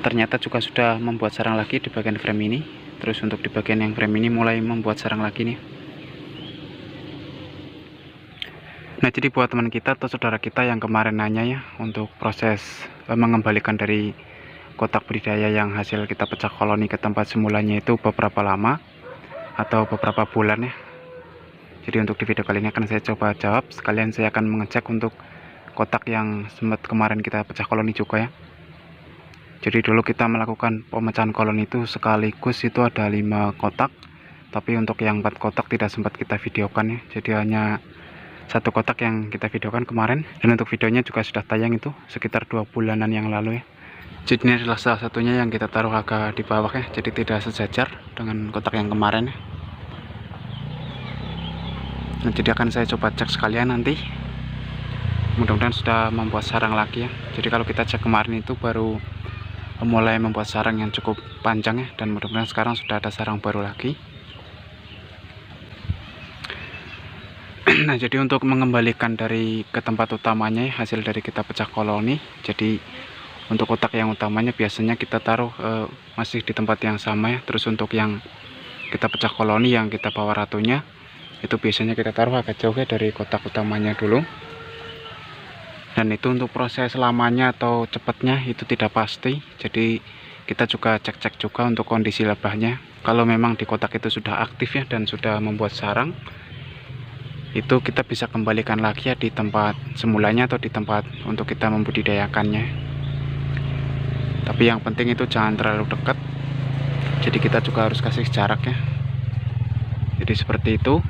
ternyata juga sudah membuat sarang lagi di bagian frame ini. Terus untuk di bagian yang frame ini mulai membuat sarang lagi nih. Nah, jadi buat teman kita atau saudara kita yang kemarin nanya ya untuk proses mengembalikan dari kotak budidaya yang hasil kita pecah koloni ke tempat semulanya itu beberapa lama atau beberapa bulan ya. Jadi untuk di video kali ini akan saya coba jawab, sekalian saya akan mengecek untuk kotak yang sempat kemarin kita pecah koloni juga ya. Jadi dulu kita melakukan pemecahan koloni itu sekaligus itu ada 5 kotak, tapi untuk yang 4 kotak tidak sempat kita videokan ya. Jadi hanya 1 kotak yang kita videokan kemarin, dan untuk videonya juga sudah tayang itu sekitar 2 bulanan yang lalu ya. Jadi ini adalah salah satunya yang kita taruh agak di bawah ya, jadi tidak sejajar dengan kotak yang kemarin ya. Nah, jadi akan saya coba cek sekalian nanti, mudah-mudahan sudah membuat sarang lagi ya. Jadi kalau kita cek kemarin itu baru mulai membuat sarang yang cukup panjang ya, dan mudah-mudahan sekarang sudah ada sarang baru lagi. Nah, jadi untuk mengembalikan dari ke tempat utamanya hasil dari kita pecah koloni, jadi untuk kotak yang utamanya biasanya kita taruh masih di tempat yang sama ya. Terus untuk yang kita pecah koloni yang kita bawa ratunya itu biasanya kita taruh agak jauh ya dari kotak utamanya dulu. Dan itu untuk proses lamanya atau cepatnya itu tidak pasti, jadi kita juga cek-cek juga untuk kondisi lebahnya. Kalau memang di kotak itu sudah aktif ya dan sudah membuat sarang, itu kita bisa kembalikan lagi ya di tempat semulanya atau di tempat untuk kita membudidayakannya. Tapi yang penting itu jangan terlalu dekat, jadi kita juga harus kasih jarak ya. Jadi seperti itu.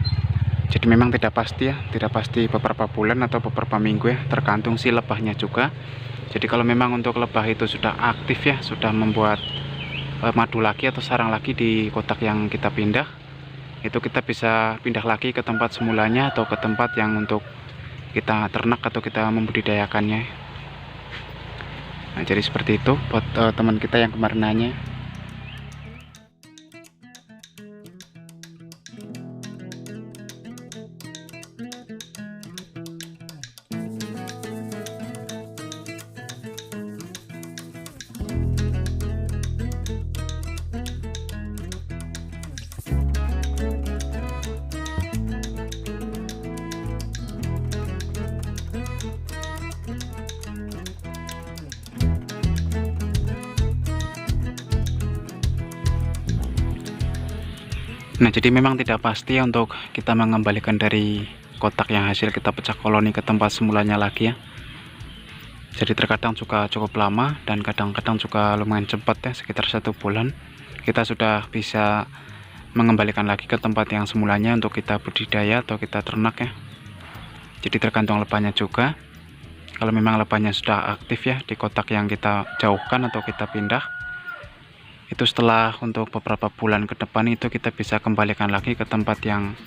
Jadi memang tidak pasti ya, tidak pasti beberapa bulan atau beberapa minggu ya, tergantung si lebahnya juga. Jadi kalau memang untuk lebah itu sudah aktif ya, sudah membuat madu lagi atau sarang lagi di kotak yang kita pindah, itu kita bisa pindah lagi ke tempat semulanya atau ke tempat yang untuk kita ternak atau kita membudidayakannya. Nah, jadi seperti itu buat teman kita yang kemarin nanya. Nah, jadi memang tidak pasti ya untuk kita mengembalikan dari kotak yang hasil kita pecah koloni ke tempat semulanya lagi ya. Jadi terkadang juga cukup lama dan kadang-kadang juga lumayan cepat ya, sekitar 1 bulan kita sudah bisa mengembalikan lagi ke tempat yang semulanya untuk kita budidaya atau kita ternak ya. Jadi tergantung lebahnya juga. Kalau memang lebahnya sudah aktif ya di kotak yang kita jauhkan atau kita pindah, itu setelah untuk beberapa bulan ke depan itu kita bisa kembalikan lagi ke tempat yang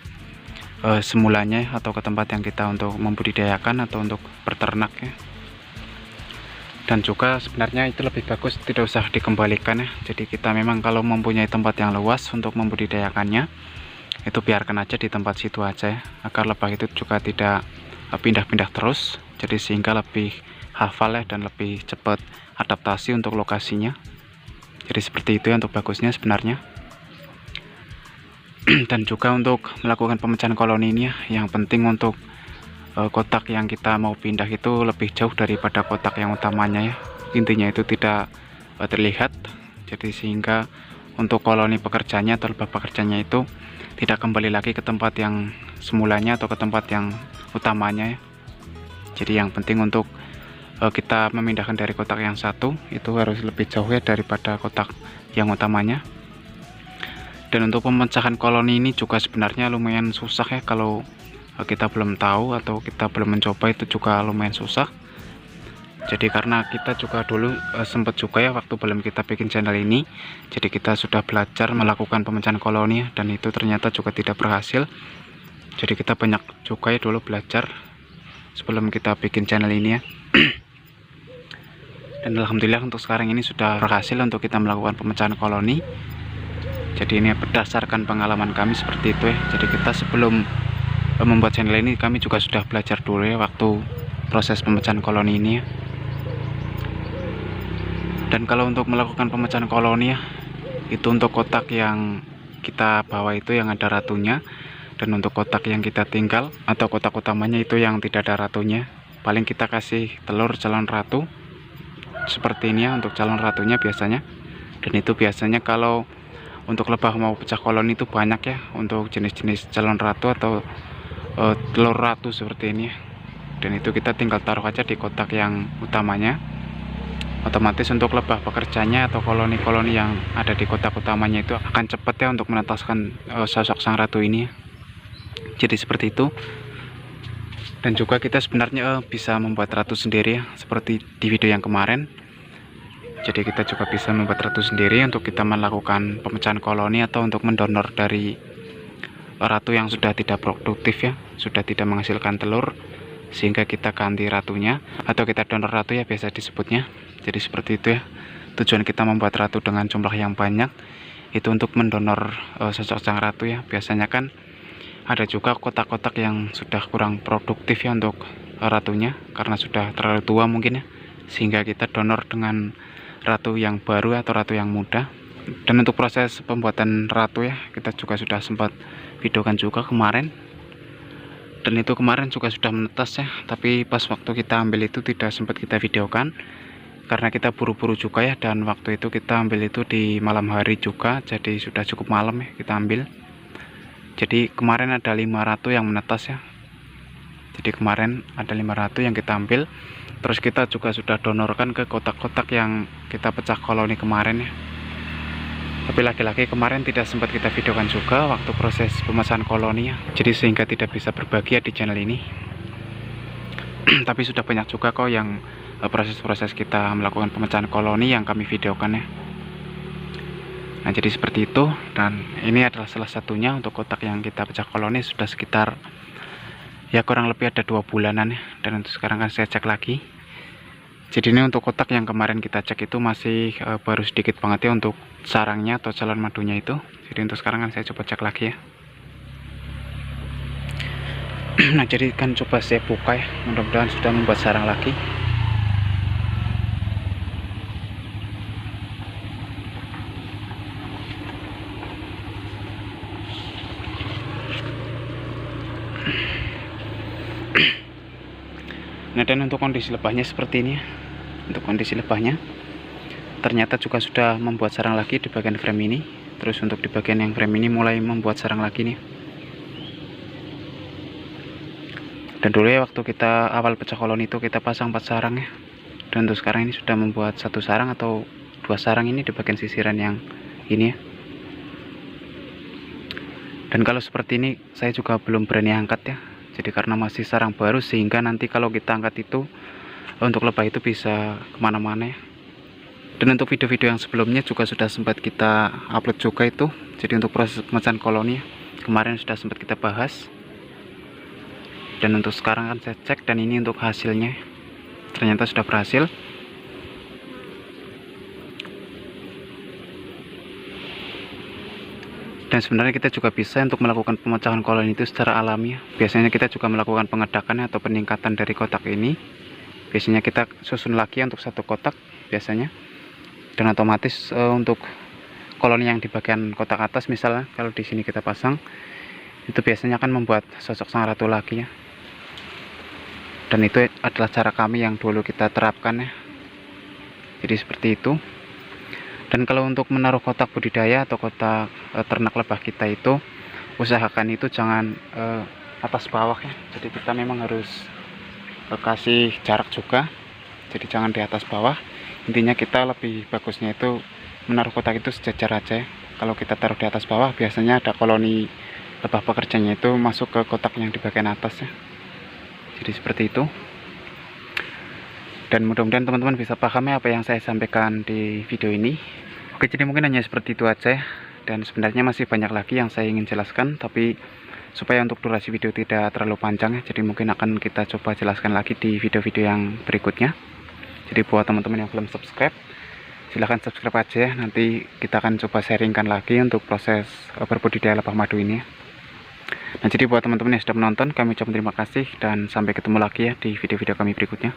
semulanya atau ke tempat yang kita untuk membudidayakan atau untuk berternak ya. Dan juga sebenarnya itu lebih bagus tidak usah dikembalikan ya. Jadi kita memang kalau mempunyai tempat yang luas untuk membudidayakannya, itu biarkan aja di tempat situ aja ya, agar lebah itu juga tidak pindah-pindah terus, jadi sehingga lebih hafal ya dan lebih cepat adaptasi untuk lokasinya. Jadi seperti itu ya untuk bagusnya sebenarnya. Dan juga untuk melakukan pemecahan koloni ini ya, yang penting untuk kotak yang kita mau pindah itu lebih jauh daripada kotak yang utamanya ya. Intinya itu tidak terlihat, jadi sehingga untuk koloni pekerjanya atau lebah pekerjanya itu tidak kembali lagi ke tempat yang semulanya atau ke tempat yang utamanya ya. Jadi yang penting untuk kita memindahkan dari kotak yang satu itu harus lebih jauh ya daripada kotak yang utamanya. Dan untuk pemecahan koloni ini juga sebenarnya lumayan susah ya, kalau kita belum tahu atau kita belum mencoba itu juga lumayan susah. Jadi karena kita juga dulu sempat juga ya waktu belum kita bikin channel ini, jadi kita sudah belajar melakukan pemecahan koloni ya, dan itu ternyata juga tidak berhasil. Jadi kita banyak juga ya dulu belajar sebelum kita bikin channel ini ya. Dan alhamdulillah untuk sekarang ini sudah berhasil untuk kita melakukan pemecahan koloni. Jadi ini berdasarkan pengalaman kami seperti itu ya. Jadi kita sebelum membuat channel ini kami juga sudah belajar dulu ya waktu proses pemecahan koloni ini ya. Dan kalau untuk melakukan pemecahan koloni ya, itu untuk kotak yang kita bawa itu yang ada ratunya, dan untuk kotak yang kita tinggal atau kotak utamanya itu yang tidak ada ratunya, paling kita kasih telur calon ratu seperti ini ya untuk calon ratunya biasanya. Dan itu biasanya kalau untuk lebah mau pecah koloni itu banyak ya untuk jenis-jenis calon ratu atau telur ratu seperti ini ya. Dan itu kita tinggal taruh aja di kotak yang utamanya. Otomatis untuk lebah pekerjanya atau koloni-koloni yang ada di kotak utamanya itu akan cepat ya untuk menetaskan sosok sang ratu ini. Jadi seperti itu. Dan juga kita sebenarnya bisa membuat ratu sendiri ya, seperti di video yang kemarin. Jadi kita juga bisa membuat ratu sendiri untuk kita melakukan pemecahan koloni atau untuk mendonor dari ratu yang sudah tidak produktif ya, sudah tidak menghasilkan telur, sehingga kita ganti ratunya atau kita donor ratu ya biasa disebutnya. Jadi seperti itu ya, tujuan kita membuat ratu dengan jumlah yang banyak itu untuk mendonor sosok sang ratu ya. Biasanya kan ada juga kotak-kotak yang sudah kurang produktif ya untuk ratunya karena sudah terlalu tua mungkin ya, sehingga kita donor dengan ratu yang baru atau ratu yang muda. Dan untuk proses pembuatan ratu ya, kita juga sudah sempat videokan juga kemarin, dan itu kemarin juga sudah menetas ya, tapi pas waktu kita ambil itu tidak sempat kita videokan karena kita buru-buru juga ya, dan waktu itu kita ambil itu di malam hari juga, jadi sudah cukup malam ya kita ambil. Jadi kemarin ada 5 ratu yang menetas ya, jadi kemarin ada 5 ratu yang kita ambil, terus kita juga sudah donorkan ke kotak-kotak yang kita pecah koloni kemarin ya. Tapi lagi-lagi kemarin tidak sempat kita videokan juga waktu proses pemecahan koloni ya, jadi sehingga tidak bisa berbagi ya di channel ini. Tapi sudah banyak juga kok yang proses-proses kita melakukan pemecahan koloni yang kami videokan ya. Nah jadi seperti itu, dan ini adalah salah satunya untuk kotak yang kita pecah koloni sudah sekitar ya kurang lebih ada 2 bulanan ya. Dan untuk sekarang kan saya cek lagi, jadi ini untuk kotak yang kemarin kita cek itu masih baru sedikit banget ya untuk sarangnya atau calon madunya itu. Jadi untuk sekarang kan saya coba cek lagi ya. Nah jadi kan coba saya buka ya, mudah-mudahan sudah membuat sarang lagi. Nah dan untuk kondisi lebahnya seperti ini ya. Untuk kondisi lebahnya ternyata juga sudah membuat sarang lagi di bagian frame ini. Terus untuk di bagian yang frame ini mulai membuat sarang lagi nih. Dan dulu ya waktu kita awal pecah koloni itu kita pasang 4 sarang ya. Dan untuk sekarang ini sudah membuat 1 sarang atau 2 sarang ini di bagian sisiran yang ini ya. Dan kalau seperti ini saya juga belum berani angkat ya. Jadi karena masih sarang baru, sehingga nanti kalau kita angkat itu untuk lebah itu bisa kemana-mana ya. Dan untuk video-video yang sebelumnya juga sudah sempat kita upload juga itu. Jadi untuk proses pemecahan koloni kemarin sudah sempat kita bahas. Dan untuk sekarang kan saya cek, dan ini untuk hasilnya ternyata sudah berhasil. Dan sebenarnya kita juga bisa untuk melakukan pemecahan koloni itu secara alami ya. Biasanya kita juga melakukan pengedakan atau peningkatan dari kotak ini. Biasanya kita susun lagi untuk 1 kotak biasanya. Dan otomatis untuk koloni yang di bagian kotak atas misalnya kalau di sini kita pasang, itu biasanya akan membuat sosok sang ratu lagi ya. Dan itu adalah cara kami yang dulu kita terapkan ya. Jadi seperti itu. Dan kalau untuk menaruh kotak budidaya atau kotak ternak lebah kita itu, usahakan itu jangan atas bawah ya. Jadi kita memang harus kasih jarak juga. Jadi jangan di atas bawah. Intinya kita lebih bagusnya itu menaruh kotak itu sejajar aja ya. Kalau kita taruh di atas bawah, biasanya ada koloni lebah pekerjanya itu masuk ke kotak yang di bagian atas ya. Jadi seperti itu. Dan mudah-mudahan teman-teman bisa paham ya apa yang saya sampaikan di video ini. Oke, jadi mungkin hanya seperti itu aja ya. Dan sebenarnya masih banyak lagi yang saya ingin jelaskan, tapi supaya untuk durasi video tidak terlalu panjang ya, jadi mungkin akan kita coba jelaskan lagi di video-video yang berikutnya. Jadi buat teman-teman yang belum subscribe, silahkan subscribe aja ya. Nanti kita akan coba sharingkan lagi untuk proses berbudidaya lebah madu ini ya. Nah jadi buat teman-teman yang sudah menonton, kami ucapkan terima kasih dan sampai ketemu lagi ya di video-video kami berikutnya.